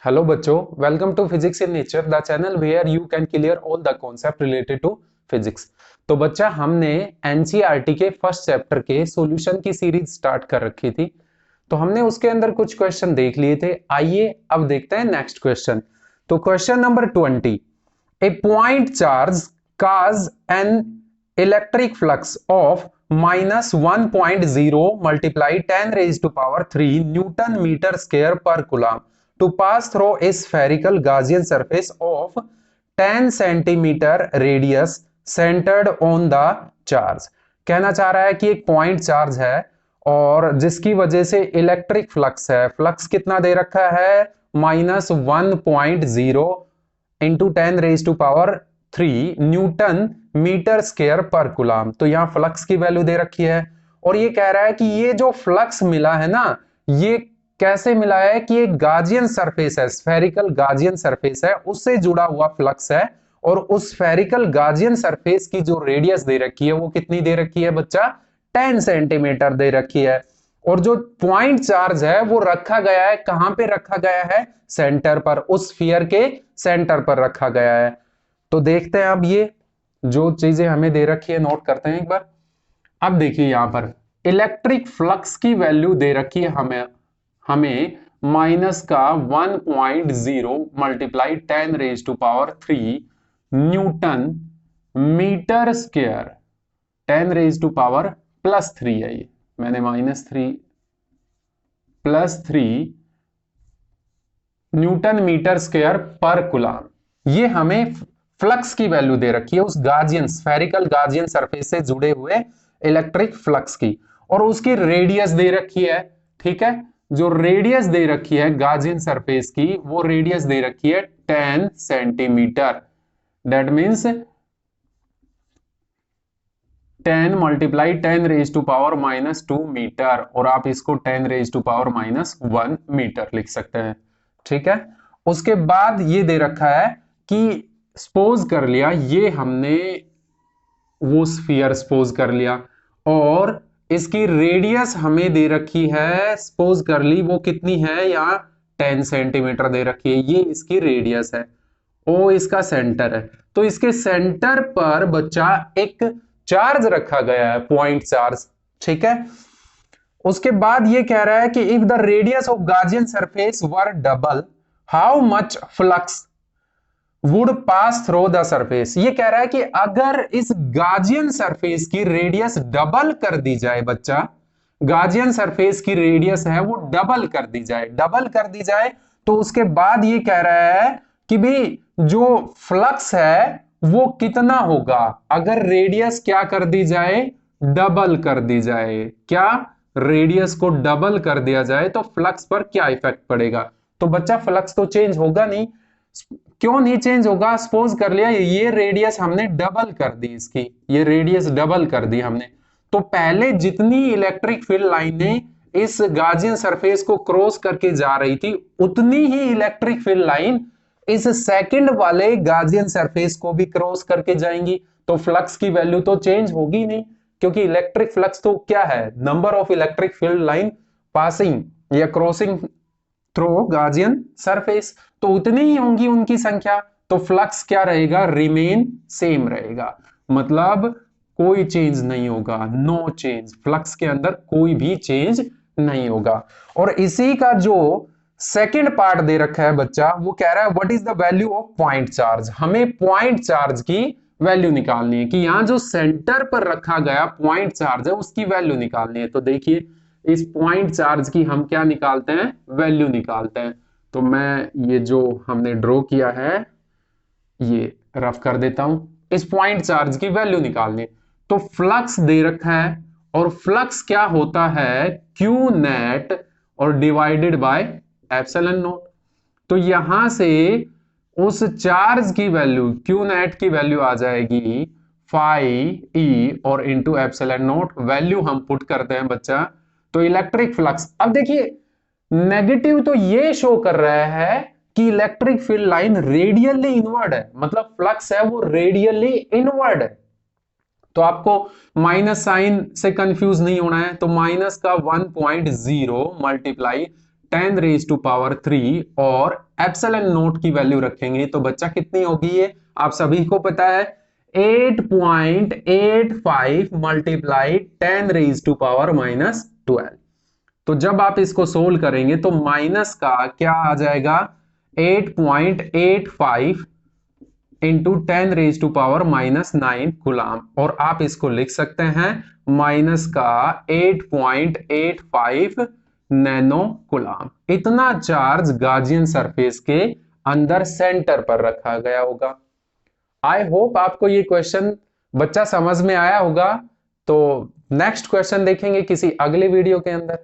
Hello बच्चों, welcome to physics in nature the channel where you can clear all the concept related to physics. तो बच्चा, हमने NCERT के first chapter के solution की series start कर रखी थी। तो हमने उसके अंदर कुछ क्वेश्चन देख लिए थे। आइए अब देखते हैं नेक्स्ट क्वेश्चन। तो question number 20, A point charge cause an electric flux of -1.0 multiply 10 raised to power 3 Newton meter square per coulomb to pass through a spherical Gaussian surface of 10 centimeter radius centered on the charge। कहना चाह रहा है कि एक point charge है और जिसकी वजह से इलेक्ट्रिक फ्लक्स है। फ्लक्स कितना दे रखा है? -1.0 into 10 raise to power 3 newton metre square पर कूलम। तो यहां फ्लक्स की वैल्यू दे रखी है और ये कह रहा है कि ये जो फ्लक्स मिला है ना, ये कैसे मिला है कि एक गाजियन सरफेस है, स्फेरिकल गाजियन सरफेस है, उससे जुड़ा हुआ फ्लक्स है। और उस स्फेरिकल गाजियन सरफेस की जो रेडियस दे रखी है वो कितनी दे रखी है बच्चा? 10 सेंटीमीटर दे रखी है। और जो पॉइंट चार्ज है वो रखा गया है, कहां पे रखा गया है? सेंटर पर, उस स्फीयर के सेंटर पर रखा गया है। तो देखते हैं अब ये जो चीजें हमें दे रखी है नोट करते हैं एक बार। अब देखिए यहां पर इलेक्ट्रिक फ्लक्स की वैल्यू दे रखी है हमें हमें माइनस का 1.0 multiply 10 raise to power 3 newton metre square 10 raise to power +3 है। ये मैंने -3 +3 न्यूटन मीटर स्क्वायर पर कूलम। ये हमें फ्लक्स की वैल्यू दे रखी है उस गाजियन स्फेरिकल गाजियन सरफेस से जुड़े हुए इलेक्ट्रिक फ्लक्स की, और उसकी रेडियस दे रखी है। ठीक है, जो रेडियस दे रखी है गाजियन सरफेस की, वो रेडियस दे रखी है 10 centimetre. That means 10 multiply 10 raise to power -2 metre, और आप इसको 10 रेज टू पावर -1 मीटर लिख सकते हैं। ठीक है, उसके बाद ये दे रखा है कि सपोज कर लिया ये हमने वो स्फीयर सपोज कर लिया और इसकी रेडियस हमें दे रखी है, सपोज कर ली वो कितनी है, यहाँ 10 सेंटीमीटर दे रखी है। ये इसकी रेडियस है, ओ इसका सेंटर है। तो इसके सेंटर पर बच्चा एक चार्ज रखा गया है, पॉइंट चार्ज। ठीक है, उसके बाद ये कह रहा है कि if the radius of Gaussian surface were double, how much flux would pass through the surface. ये कह रहा है कि अगर इस गाजियन सरफेस की रेडियस डबल कर दी जाए बच्चा, गाजियन सरफेस की रेडियस है वो डबल कर दी जाए, डबल कर दी जाए, तो उसके बाद ये कह रहा है कि भी जो फ्लक्स है वो कितना होगा अगर रेडियस क्या कर दी जाए? डबल कर दी जाए। क्या? रेडियस को डबल कर दिया जाए तो फ्लक्स पर क्या इफेक्ट पड़ेगा? तो बच्चा फ्लक्स तो चेंज होगा नहीं। क्यों नहीं चेंज होगा? सपोज कर लिया ये रेडियस हमने डबल कर दी, इसकी ये रेडियस डबल कर दी हमने, तो पहले जितनी इलेक्ट्रिक फील्ड लाइनें इस गाजियन सरफेस को क्रॉस करके जा रही थी, उतनी ही इलेक्ट्रिक फील्ड लाइन इस सेकंड वाले गाजियन सरफेस को भी क्रॉस करके जाएंगी। तो फ्लक्स की वैल्यू तो चेंज होगी नहीं, क्योंकि इलेक्ट्रिक फ्लक्स तो क्या है? Number of electric field line passing या क्रॉसिंग थ्रू गाजियन सरफेस, तो उतनी ही होंगी उनकी संख्या। तो फ्लक्स क्या रहेगा? रिमेन सेम रहेगा, मतलब कोई चेंज नहीं होगा, नो चेंज। फ्लक्स के अंदर कोई भी चेंज नहीं होगा। और इसी का जो सेकंड पार्ट दे रखा है बच्चा, वो कह रहा है what is the value of point charge. हमें पॉइंट चार्ज की वैल्यू निकालनी है कि यहां जो सेंटर पर रखा गया पॉइंट चार्ज है उसकी वैल्यू निकालनी है। तो देखिए इस पॉइंट चार्ज की हम क्या निकालते हैं? वैल्यू निकालते हैं। तो मैं ये जो हमने ड्रॉ किया है ये रफ कर देता हूं। इस पॉइंट चार्ज की वैल्यू निकालनी है। तो फ्लक्स दे रखा है और फ्लक्स क्या होता है? क्यू नेट और डिवाइडेड बाय एप्सिलॉन नॉट। तो यहां से उस चार्ज की वैल्यू क्यू नेट की वैल्यू आ जाएगी फाई ई और इंटू एप्सिलॉन नॉट। वैल्यू हम पुट करते हैं बच्चा, तो इलेक्ट्रिक फ्लक्स। अब देखिए नेगेटिव तो ये शो कर रहा है कि electric field line radially inward है, मतलब फ्लक्स है वो रेडियली इनवर्ड है। तो आपको माइनस साइन से कंफ्यूज नहीं होना है। तो माइनस का 1.0 मल्टीप्लाई 10 रेज टू पावर 3 और एप्सिलॉन नोट की वैल्यू रखेंगे तो बच्चा कितनी होगी, ये आप सभी को पता है 8.85 मल्टीप्लाई 10 रेज टू पावर -12। तो जब आप इसको सोल्व करेंगे तो माइनस का क्या आ जाएगा 8.85 into 10 raise to power -9 coulomb, और आप इसको लिख सकते हैं माइनस का 8.85 नैनो कूलाम। इतना चार्ज गार्जियन सरफेस के अंदर सेंटर पर रखा गया होगा। आई होप आपको ये क्वेश्चन बच्चा समझ में आया होगा। तो नेक्स्ट क्वेश्चन देखेंगे किसी अगले वीडियो के अंदर।